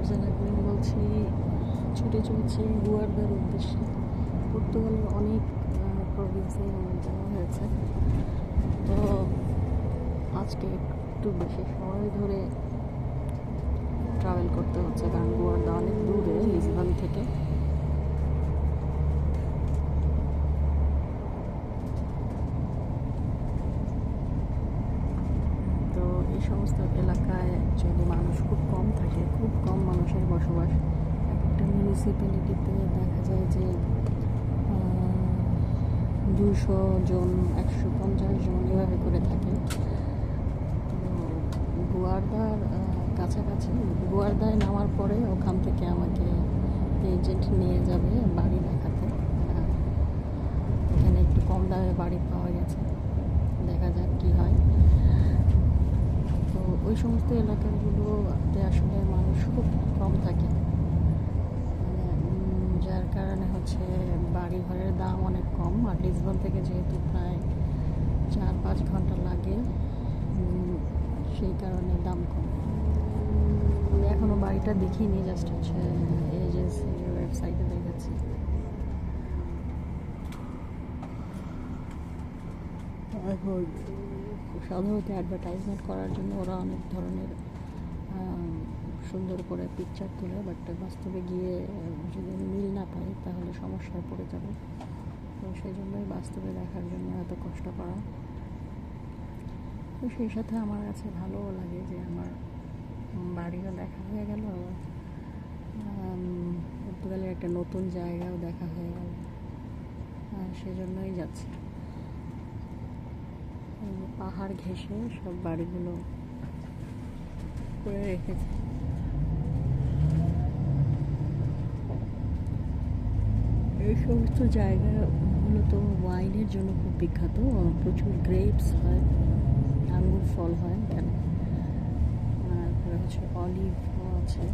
জানাবেন বলছি, ছুটে চলছে গুয়ারদার উদ্দেশ্যে। পর্তুগালের অনেক প্রভিন্সে আমার যাওয়া হয়েছে, তো আজকে একটু বেশি সময় ধরে ট্রাভেল করতে হচ্ছে, কারণ গুয়ারদা অনেক দূরে লিসবন থেকে। তো এই সমস্ত এলাকায় যদি মানুষ খুব কম থাকে, খুব কম মানুষের বসবাস। একটা মিউনিসিপ্যালিটিতে দেখা যায় যে 200 জন, 150 জন এভাবে করে থাকে। তো গুয়ারদার কাছাকাছি, গুয়ারদায় নামার পরে ওখান থেকে আমাকে এজেন্ট নিয়ে যাবে বাড়ি দেখাতে। এখানে একটু কম দামে বাড়ি পাওয়া গেছে, দেখা যাক কী হয়। তো ওই সমস্ত এলাকাগুলোতে আসলে মানুষ খুব কম থাকে, যার কারণে হচ্ছে বাড়ি ঘরের দাম অনেক কম। আর লিসবন থেকে যেহেতু প্রায় 4-5 ঘন্টা লাগে, সেই কারণে দাম কম। আমি এখনও বাড়িটা দেখিনি, জাস্ট হচ্ছে এজেন্সির ওয়েবসাইটে দেখেছি। এখন সাধারণত অ্যাডভার্টাইজমেন্ট করার জন্য ওরা অনেক ধরনের সুন্দর করে পিকচার তোলে, বাট বাস্তবে গিয়ে যদি মিল না পাই তাহলে সমস্যায় পড়ে যাবে। তো সেই জন্যই বাস্তবে দেখার জন্য এত কষ্ট করা। তো সেই সাথে আমার কাছে ভালোও লাগে যে আমার বাড়িও দেখা হয়ে গেল, পর্তুগালের একটা নতুন জায়গাও দেখা হয়ে গেল, সেজন্যই যাচ্ছি। পাহাড় ঘেঁষে সব বাড়িগুলো করে রেখেছে। এই সমস্ত জায়গা মূলত ওয়াইনের জন্য খুব বিখ্যাত। প্রচুর গ্রেপস হয়, আঙ্গুর ফল হয় এখানে। তারপরে হচ্ছে অলিভও আছে।